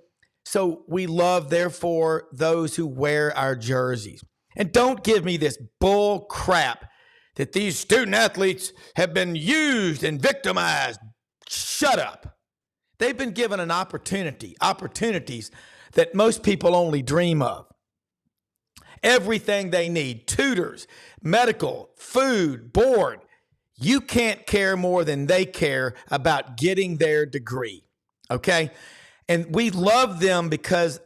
So we love, therefore, those who wear our jerseys. And don't give me this bull crap that these student athletes have been used and victimized. Shut up. They've been given an opportunities that most people only dream of. Everything they need, tutors, medical, food, board. You can't care more than they care about getting their degree, okay? And we love them because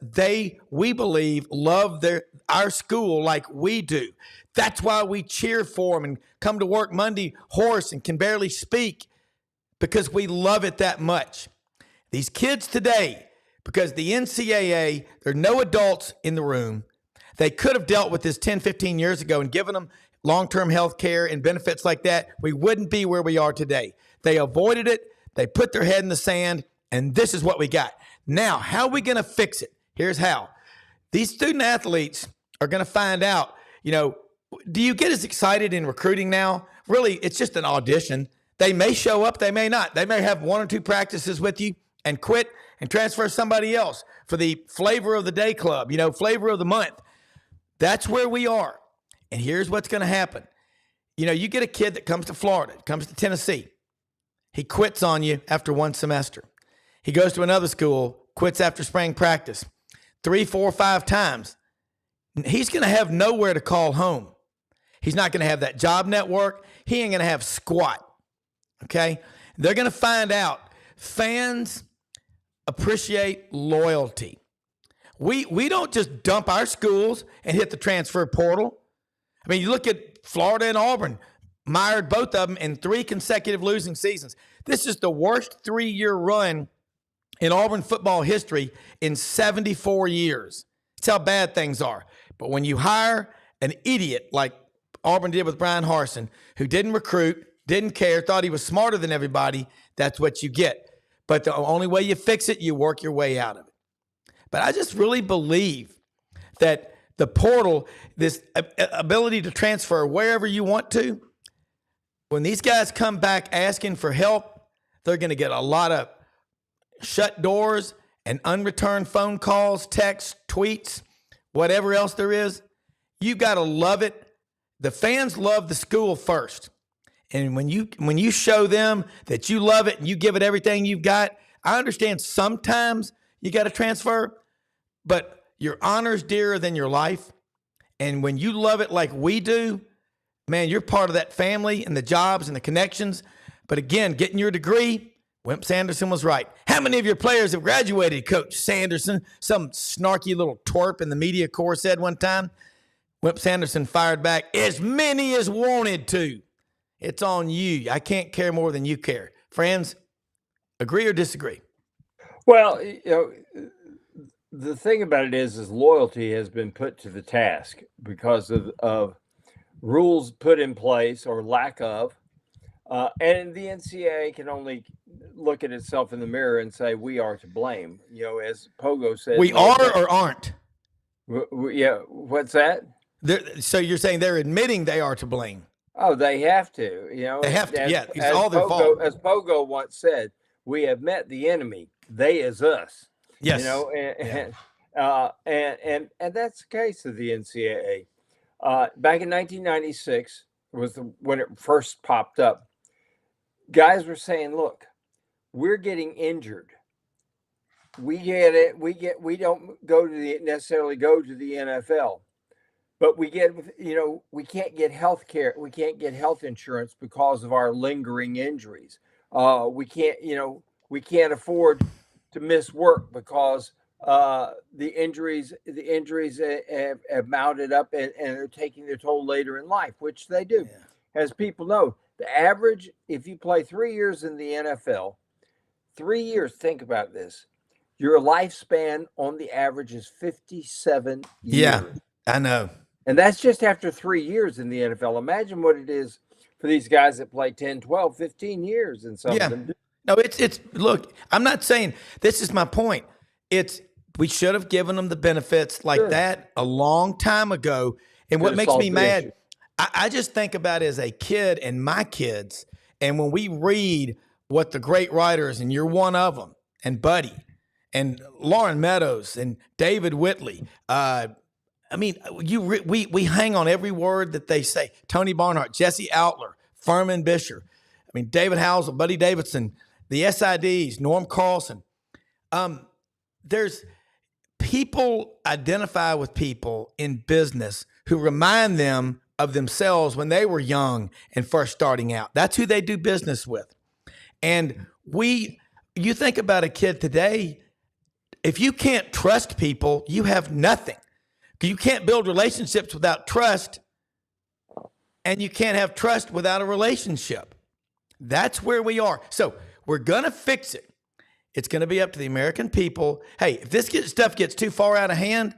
we believe, love our school like we do. That's why we cheer for them and come to work Monday hoarse and can barely speak. because we love it that much. These kids today, because the NCAA, there are no adults in the room. They could have dealt with this 10, 15 years ago and given them long-term health care and benefits like that. We wouldn't be where we are today. They avoided it. They put their head in the sand, and this is what we got. Now, how are we going to fix it? Here's how. These student athletes are going to find out, do you get as excited in recruiting now? Really, it's just an audition. They may show up, they may not. They may have 1 or 2 practices with you and quit and transfer somebody else for the flavor of the day club, flavor of the month. That's where we are. And here's what's going to happen. You get a kid that comes to Florida, comes to Tennessee. He quits on you after 1 semester. He goes to another school, quits after spring practice 3, 4, 5 times. He's going to have nowhere to call home. He's not going to have that job network. He ain't going to have squat. Okay? They're going to find out fans appreciate loyalty. We don't just dump our schools and hit the transfer portal. I mean, you look at Florida and Auburn, mired both of them in 3 consecutive losing seasons. This is the worst 3-year run in Auburn football history in 74 years. That's how bad things are. But when you hire an idiot like Auburn did with Brian Harsin, who didn't recruit, didn't care, thought he was smarter than everybody, that's what you get. But the only way you fix it, you work your way out of it. But I just really believe that the portal, this ability to transfer wherever you want to, when these guys come back asking for help, they're going to get a lot of shut doors and unreturned phone calls, texts, tweets, whatever else there is. You've got to love it. The fans love the school first. And when you show them that you love it and you give it everything you've got, I understand sometimes you got to transfer, but your honor's dearer than your life. And when you love it like we do, man, you're part of that family and the jobs and the connections. But again, getting your degree, Wimp Sanderson was right. How many of your players have graduated, Coach Sanderson? Some snarky little twerp in the media corps said one time. Wimp Sanderson fired back, as many as wanted to. It's on you. I can't care more than you care. Friends, agree or disagree? Well, the thing about it is loyalty has been put to the task because of rules put in place or lack of. And the NCAA can only look at itself in the mirror and say, we are to blame. As Pogo said. We are or aren't? Yeah. What's that? So you're saying they're admitting they are to blame? Oh, they have to. They have to. It's all their fault. As Pogo once said, we have met the enemy. They is us. Yes. And that's the case of the NCAA. Back in 1996 was when it first popped up. Guys were saying, "Look, we're getting injured. We get it. We don't necessarily go to the NFL." But we can't get health care. We can't get health insurance because of our lingering injuries. We can't afford to miss work because the injuries have mounted up and are taking their toll later in life, which they do. Yeah. As people know, the average, if you play 3 years in the NFL, 3 years, think about this, your lifespan on the average is 57 years. Yeah, I know. And that's just after 3 years in the NFL. Imagine what it is for these guys that play 10, 12, 15 years and some of them. No, it's look, I'm not saying, this is my point. We should have given them the benefits like that a long time ago. And what makes me mad, I just think about it as a kid and my kids. And when we read what the great writers, and you're one of them, and Buddy, and Lauren Meadows, and David Whitley, we hang on every word that they say. Tony Barnhart, Jesse Outler, Furman Bisher, David Housel, Buddy Davidson, the SIDs, Norm Carlson. There's people identify with people in business who remind them of themselves when they were young and first starting out. That's who they do business with. And you think about a kid today, if you can't trust people, you have nothing. You can't build relationships without trust, and you can't have trust without a relationship. That's where we are. So We're going to fix it. It's going to be up to the American people. Hey, if this stuff gets too far out of hand,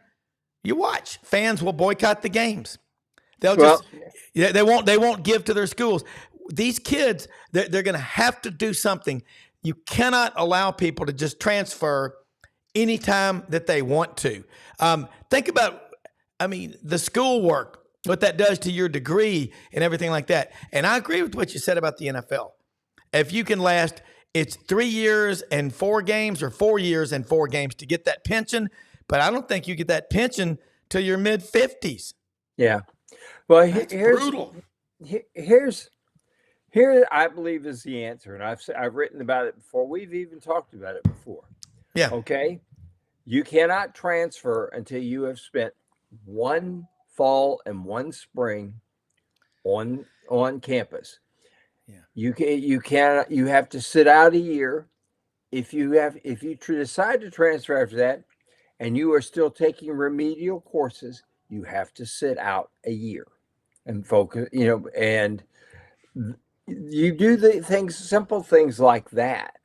you watch. Fans will boycott the games. They won't give to their schools. These kids, they're going to have to do something. You cannot allow people to just transfer anytime that they want to. Think about, the schoolwork, what that does to your degree and everything like that. And I agree with what you said about the NFL. If you can last, it's 3 years and 4 games or 4 years and 4 games to get that pension. But I don't think you get that pension till your mid-50s. Yeah. Well, here's brutal. Here I believe is the answer, and I've written about it before. We've even talked about it before. Yeah. Okay. You cannot transfer until you have spent 1 fall and 1 spring on campus. Yeah. You have to sit out a year. If you decide to transfer after that, and you are still taking remedial courses, you have to sit out a year and focus. And you do the simple things like that,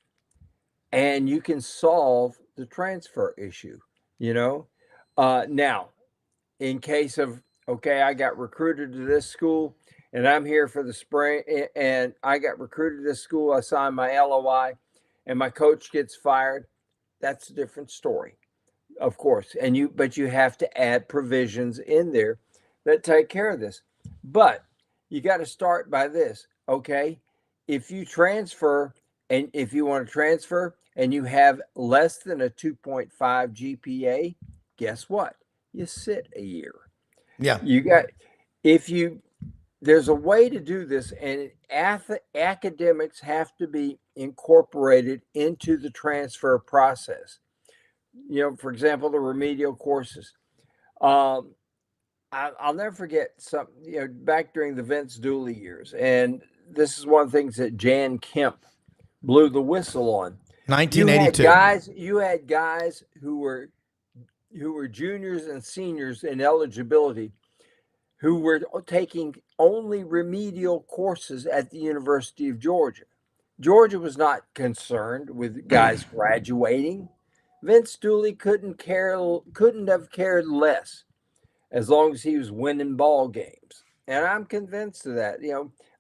and you can solve the transfer issue. Now, in case of, okay, I got recruited to this school and I'm here for the spring, and I got recruited to this school, I signed my LOI, and my coach gets fired. That's a different story, of course. But you have to add provisions in there that take care of this. But you got to start by this, okay? If you transfer, and if you want to transfer and you have less than a 2.5 GPA, guess what? You sit a year. Yeah. There's a way to do this, and academics have to be incorporated into the transfer process. For example, the remedial courses. I'll never forget something, back during the Vince Dooley years. And this is one of the things that Jan Kemp blew the whistle on. 1982. You had guys who were juniors and seniors in eligibility who were taking only remedial courses at the University of Georgia. Georgia was not concerned with guys graduating. Vince Dooley couldn't have cared less, as long as he was winning ball games. And I'm convinced of that.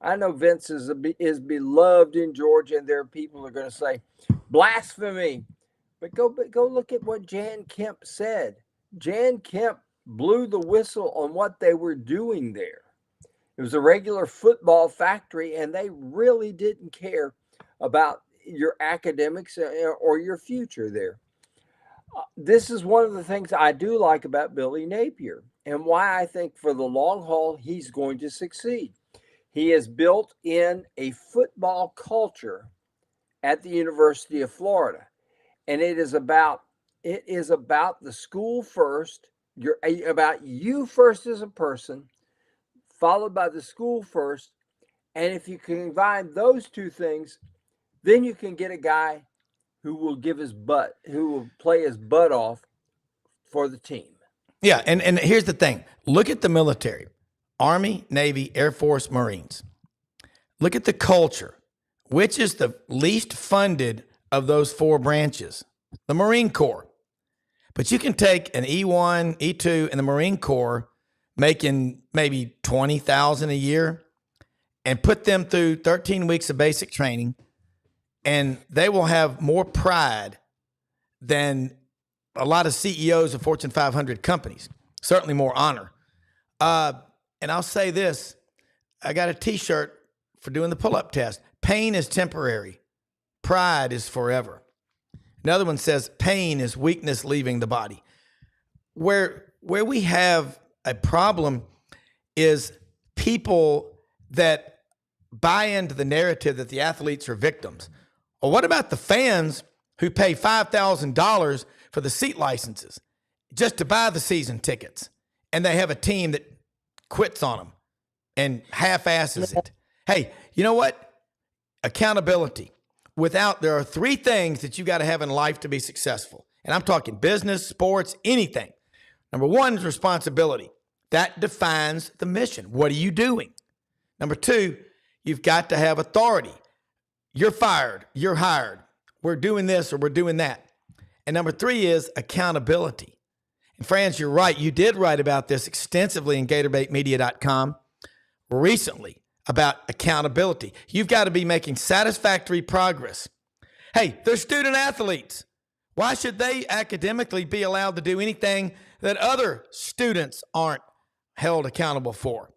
I know Vince is beloved in Georgia, and there are people who are going to say blasphemy. But go look at what Jan Kemp said. Jan Kemp blew the whistle on what they were doing there. It was a regular football factory, and they really didn't care about your academics or your future there. This is one of the things I do like about Billy Napier, and why I think for the long haul he's going to succeed. He has built in a football culture at the University of Florida, and it is about the school first. About you first as a person, followed by the school first, and if you can combine those two things, then you can get a guy who will play his butt off for the team. Yeah, and here's the thing. Look at the military. Army, Navy, Air Force, Marines. Look at the culture. Which is the least funded of those 4 branches? The Marine Corps. But you can take an E1, E2 in the Marine Corps making maybe $20,000 a year and put them through 13 weeks of basic training, and they will have more pride than a lot of CEOs of Fortune 500 companies. Certainly more honor. And I'll say this. I got a T-shirt for doing the pull-up test. Pain is temporary. Pride is forever. Another one says pain is weakness leaving the body. Where we have a problem is people that buy into the narrative that the athletes are victims. Well, what about the fans who pay $5,000 for the seat licenses just to buy the season tickets, and they have a team that quits on them and half-asses it? Hey, you know what? Accountability. There are 3 things that you got to have in life to be successful. And I'm talking business, sports, anything. Number 1 is responsibility. That defines the mission. What are you doing? Number 2, you've got to have authority. you're fired, you're hired, we're doing this or we're doing that. And number 3 is accountability. And Franz, you're right. You did write about this extensively in GatorbaitMedia.com recently about accountability. You've got to be making satisfactory progress. Hey, they're student athletes. Why should they academically be allowed to do anything that other students aren't held accountable for?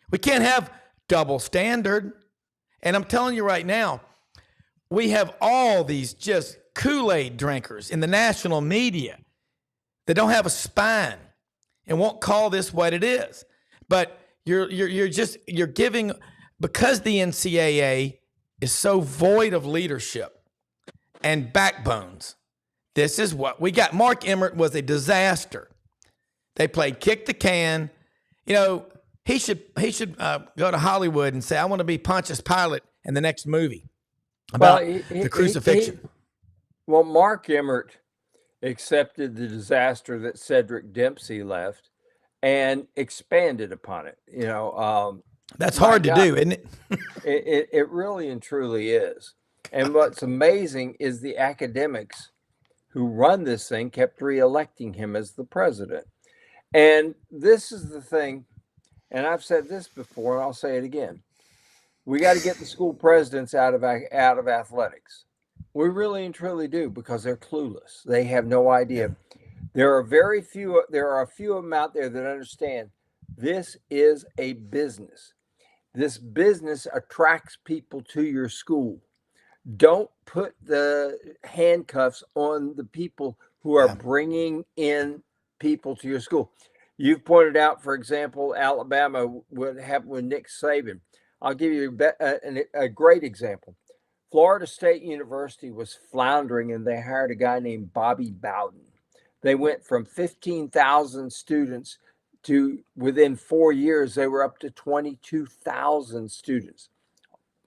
We can't have double standard. And I'm telling you right now, we have all these just Kool-Aid drinkers in the national media that don't have a spine and won't call this what it is. But you're giving, because the NCAA is so void of leadership and backbones. This is what we got. Mark Emmert was a disaster. They played kick the can. You know, he should go to Hollywood and say, I want to be Pontius Pilate in the next movie about the crucifixion. Well, Mark Emmert accepted the disaster that Cedric Dempsey left and expanded upon it. You know, that's hard to do, isn't it? It really and truly is. And what's amazing is the academics who run this thing kept reelecting him as the president. And this is the thing, and I've said this before, and I'll say it again. We got to get the school presidents out of athletics. We really and truly do, because they're clueless. They have no idea. There are a few of them out there that understand this is a business. This business attracts people to your school. Don't put the handcuffs on the people who are bringing in people to your school. You've pointed out, for example, Alabama, what happened with Nick Saban. I'll give you a great example. Florida State University was floundering, and they hired a guy named Bobby Bowden. They went from 15,000 students to, within 4 years, they were up to 22,000 students.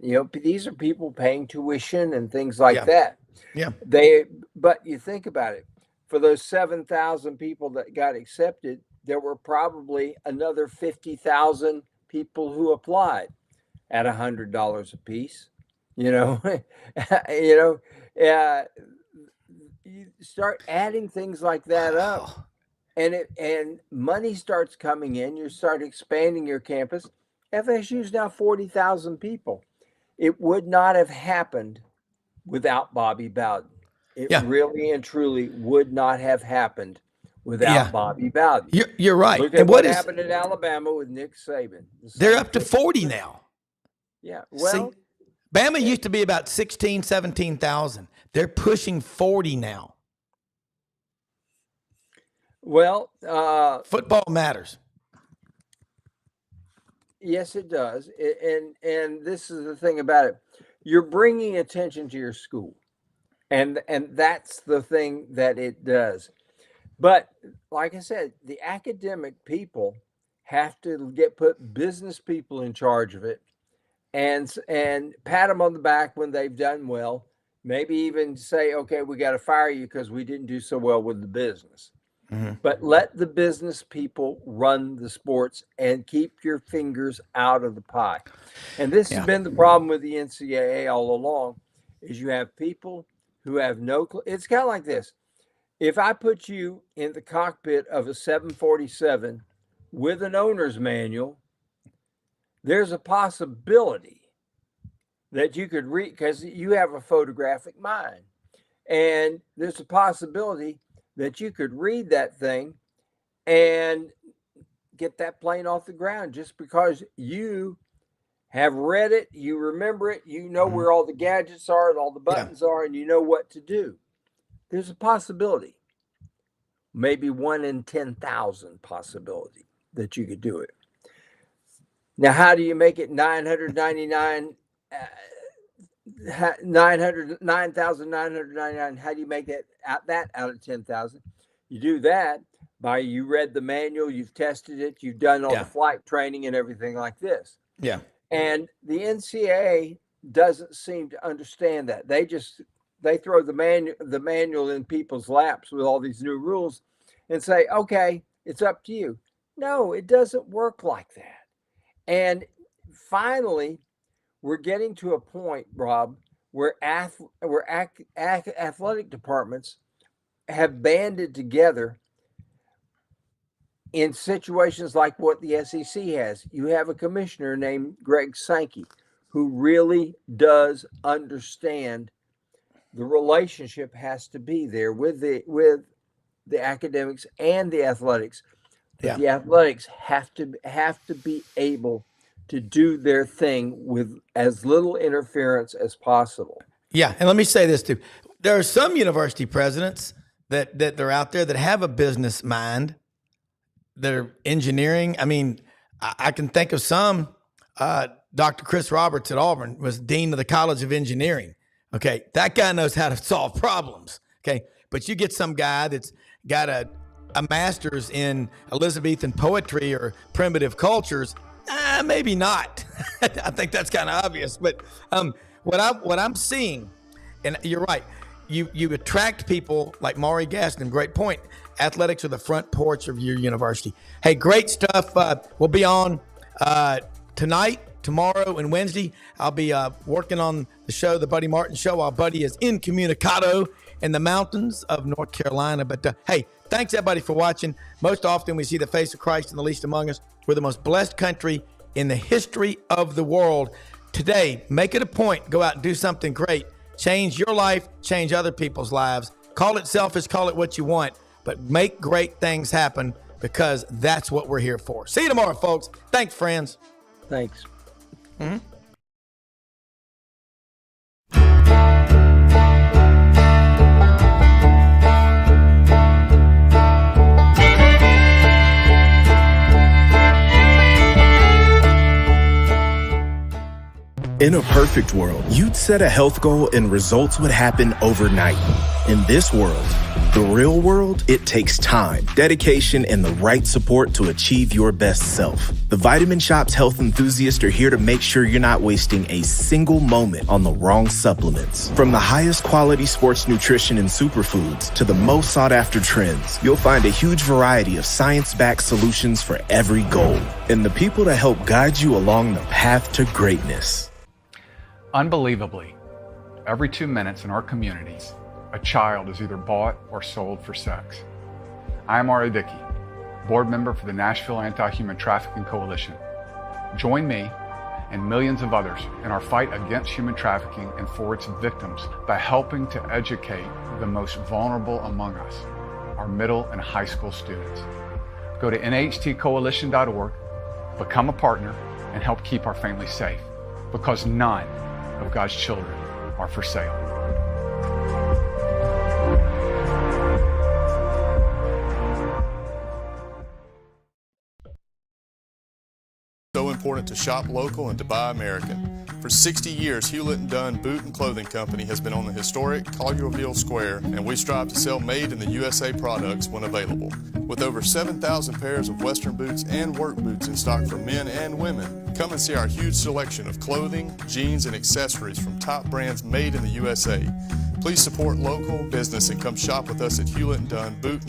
You know, these are people paying tuition and things like that. Yeah. But you think about it, for those 7,000 people that got accepted, there were probably another 50,000 people who applied at $100 a piece. You start adding things like that up, and money starts coming in. You start expanding your campus. FSU's now 40,000 people. It would not have happened without Bobby Bowden. It really and truly would not have happened without Bobby Bowden. You're right. Look at what happened in Alabama with Nick Saban. They're up to 40 now. Yeah. Well, see, Bama used to be about 16, 17,000. They're pushing 40 now. Well, football matters. Yes, it does. And this is the thing about it. You're bringing attention to your school. And that's the thing that it does. But like I said, the academic people have to put business people in charge of it, and pat them on the back when they've done well. Maybe even say, okay, we got to fire you because we didn't do so well with the business. Mm-hmm. But let the business people run the sports and keep your fingers out of the pie. And this has been the problem with the NCAA all along, is you have people who have no clue. It's kind of like this. If I put you in the cockpit of a 747 with an owner's manual, there's a possibility that you could read, because you have a photographic mind. And there's a possibility that you could read that thing and get that plane off the ground just because you have read it, you remember it, you know where all the gadgets are and all the buttons are, and you know what to do. There's a possibility, maybe 1 in 10,000 possibility that you could do it. Now, how do you make it 9,999? How do you make that out of 10,000? You do that by, you read the manual, you've tested it, you've done all the flight training and everything like this. Yeah. And the NCAA doesn't seem to understand that. They throw the manual in people's laps with all these new rules and say, okay, it's up to you. No, it doesn't work like that. And finally, we're getting to a point, Rob, where athletic departments have banded together in situations like what the SEC has. You have a commissioner named Greg Sankey who really does understand the relationship has to be there with the academics and the athletics. But the athletics have to be able to do their thing with as little interference as possible. Yeah, and let me say this too. There are some university presidents that they're out there that have a business mind, that are engineering. I mean, I can think of some. Dr. Chris Roberts at Auburn was dean of the College of Engineering. Okay, that guy knows how to solve problems. Okay, but you get some guy that's got a master's in Elizabethan poetry or primitive cultures. Maybe not. I think that's kind of obvious. But what I'm seeing, and you're right, you attract people like Maury Gaston. Great point. Athletics are the front porch of your university. Hey, great stuff. We'll be on tonight, tomorrow, and Wednesday. I'll be working on the show, the Buddy Martin Show, while Buddy is incommunicado in the mountains of North Carolina. But hey, thanks everybody for watching. Most often we see the face of Christ in the least among us. We're the most blessed country in the history of the world. Today, make it a point. Go out and do something great. Change your life, change other people's lives. Call it selfish, call it what you want, but make great things happen, because that's what we're here for. See you tomorrow, folks. Thanks, friends. Thanks. Mm-hmm. In a perfect world, you'd set a health goal and results would happen overnight. In this world, the real world, it takes time, dedication, and the right support to achieve your best self. The Vitamin Shoppe health enthusiasts are here to make sure you're not wasting a single moment on the wrong supplements. From the highest quality sports nutrition and superfoods to the most sought after trends, you'll find a huge variety of science-backed solutions for every goal, and the people to help guide you along the path to greatness. Unbelievably, every 2 minutes in our communities, a child is either bought or sold for sex. I am Ari Dickey, board member for the Nashville Anti-Human Trafficking Coalition. Join me and millions of others in our fight against human trafficking and for its victims by helping to educate the most vulnerable among us, our middle and high school students. Go to nhtcoalition.org, become a partner, and help keep our families safe, because none of God's children are for sale. So important to shop local and to buy American. For 60 years, Hewlett & Dunn Boot and Clothing Company has been on the historic Collierville Square, and we strive to sell made in the USA products when available. With over 7,000 pairs of Western boots and work boots in stock for men and women, come and see our huge selection of clothing, jeans, and accessories from top brands made in the USA. Please support local business and come shop with us at Hewlett & Dunn Boot